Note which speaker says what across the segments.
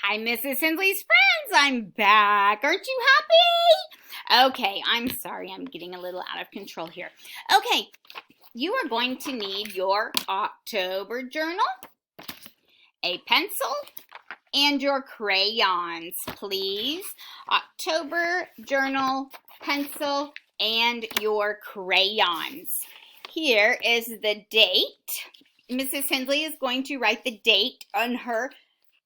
Speaker 1: Hi, Mrs. Hensley's friends. I'm back. Aren't you happy? Okay, I'm sorry. I'm getting a little out of control here. Okay, you are going to need your October journal, a pencil, and your crayons, please. October journal, pencil, and your crayons. Here is the date. Mrs. Hensley is going to write the date on her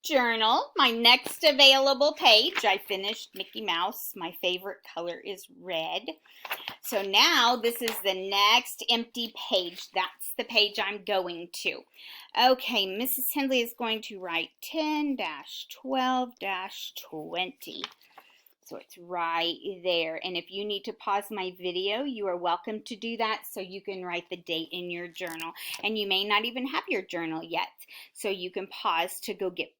Speaker 1: journal. My next available page. I finished Mickey Mouse. My favorite color is red. So now this is the next empty page. That's the page I'm going to. Okay, Mrs. Hensley is going to write 10-12-20. So it's right there. And if you need to pause my video, you are welcome to do that so you can write the date in your journal. And you may not even have your journal yet. So you can pause to go get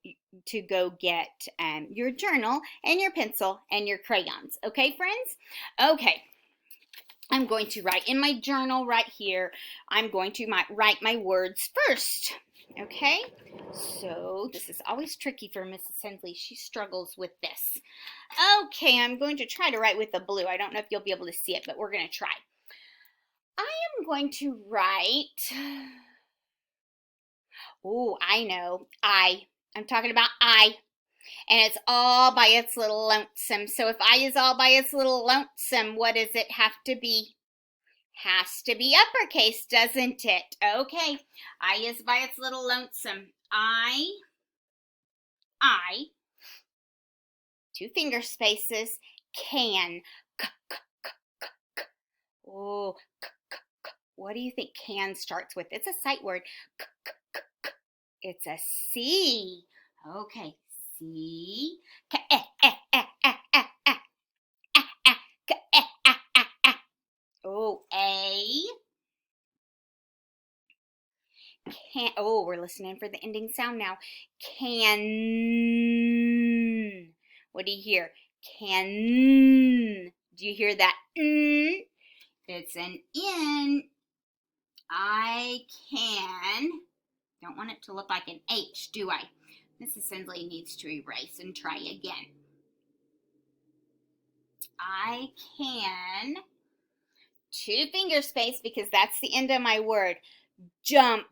Speaker 1: your journal and your pencil and your crayons. Okay, friends? Okay. I'm going to write in my journal right here. I'm going to write my words first. Okay, so this is always tricky for Mrs. Hensley. She struggles with this. Okay, I'm going to try to write with the blue. I don't know if you'll be able to see it, but we're going to try. I am going to write, oh, I know, I'm talking about I. And it's all by its little lonesome. So if I is all by its little lonesome, what does it have to be? Has to be uppercase, doesn't it? Okay, I is by its little lonesome. I, two finger spaces, can. Oh, what do you think can starts with? It's a sight word. It's a C. Okay, C. Oh, A. Can. Oh, we're listening for the ending sound now. Can. What do you hear? Can. Do you hear that? It's an N. I can. Don't want it to look like an H, do I? Mrs. Hensley needs to erase and try again. I can. Two finger space because that's the end of my word. Jump.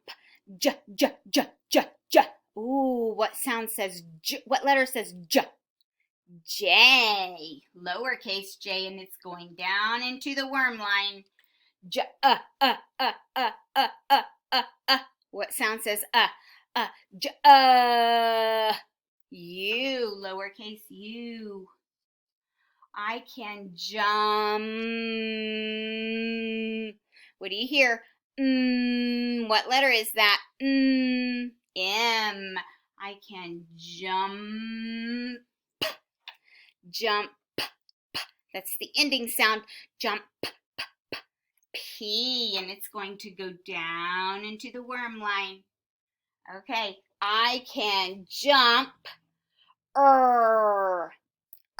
Speaker 1: J, j, j, j, j. Ooh, what sound says J? What letter says J? J. Lowercase j, and it's going down into the worm line. J, What sound says J, U. Lowercase u. I can jump. What do you hear? What letter is that? M. I can jump. Jump. That's the ending sound. Jump. P. And it's going to go down into the worm line. Okay. I can jump.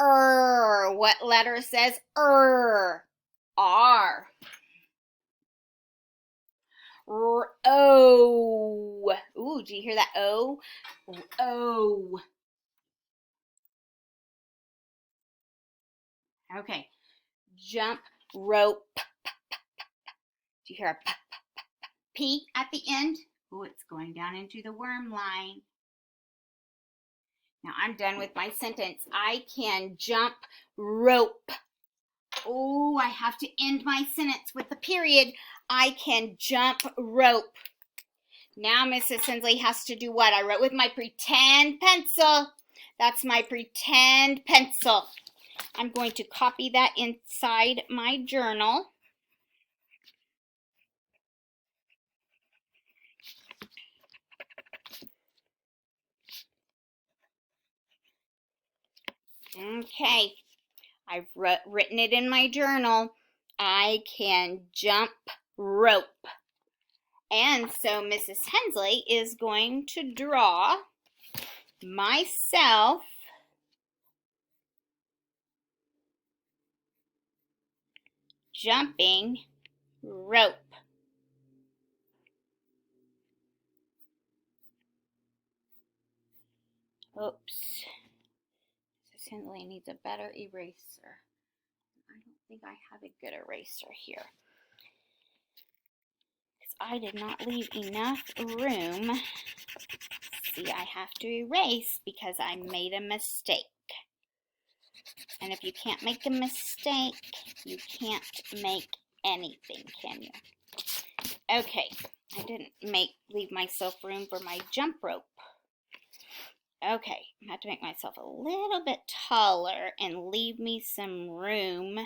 Speaker 1: What letter says R? O. Ooh, do you hear that O? O. Okay. Jump, rope. Do you hear a P at the end? Ooh, it's going down into the worm line. Now I'm done with my sentence. I can jump rope. Oh, I have to end my sentence with a period. I can jump rope. Now Mrs. Hensley has to do what? I wrote with my pretend pencil. That's my pretend pencil. I'm going to copy that inside my journal. Okay, I've written it in my journal. I can jump rope. And so Mrs. Hensley is going to draw myself jumping rope. Oops. Henley needs a better eraser. I don't think I have a good eraser here. Because I did not leave enough room. See, I have to erase because I made a mistake. And if you can't make a mistake, you can't make anything, can you? Okay, I didn't leave myself room for my jump rope. Okay, I have to make myself a little bit taller and leave me some room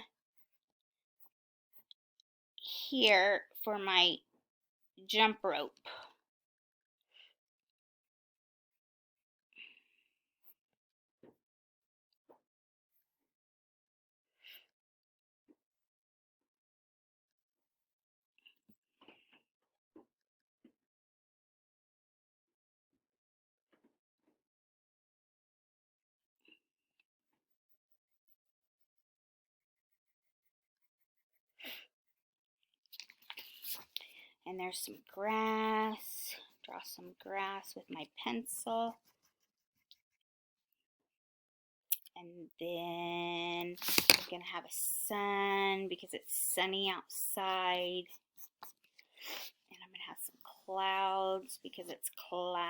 Speaker 1: here for my jump rope. And there's some grass. Draw some grass with my pencil. And then we're going to have a sun because it's sunny outside. And I'm going to have some clouds because it's cloudy.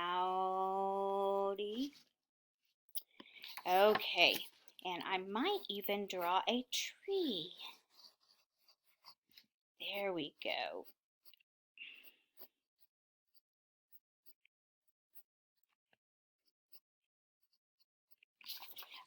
Speaker 1: Okay, and I might even draw a tree. There we go.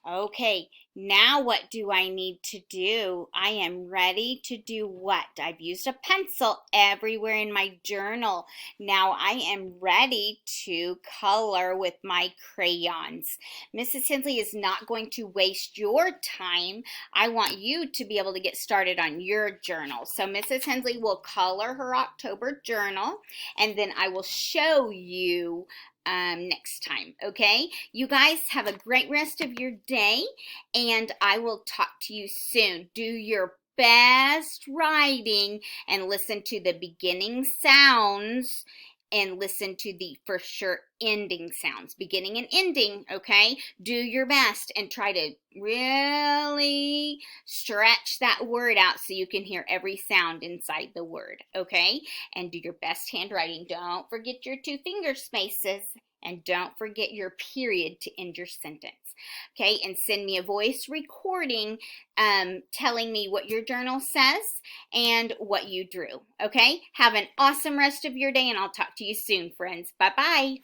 Speaker 1: Okay, now what do I need to do? I am ready to do what? I've used a pencil everywhere in my journal. Now I am ready to color with my crayons. Mrs. Hensley is not going to waste your time. I want you to be able to get started on your journal. So Mrs. Hensley will color her October journal, and then I will show you next time, okay? You guys have a great rest of your day, and I will talk to you soon. Do your best writing and listen to the beginning sounds and listen to the for sure ending sounds, beginning and ending, okay? Do your best and try to really stretch that word out so you can hear every sound inside the word, okay? And do your best handwriting. Don't forget your 2 finger spaces, and don't forget your period to end your sentence. Okay, and send me a voice recording telling me what your journal says and what you drew. Okay, have an awesome rest of your day, and I'll talk to you soon, friends. Bye-bye.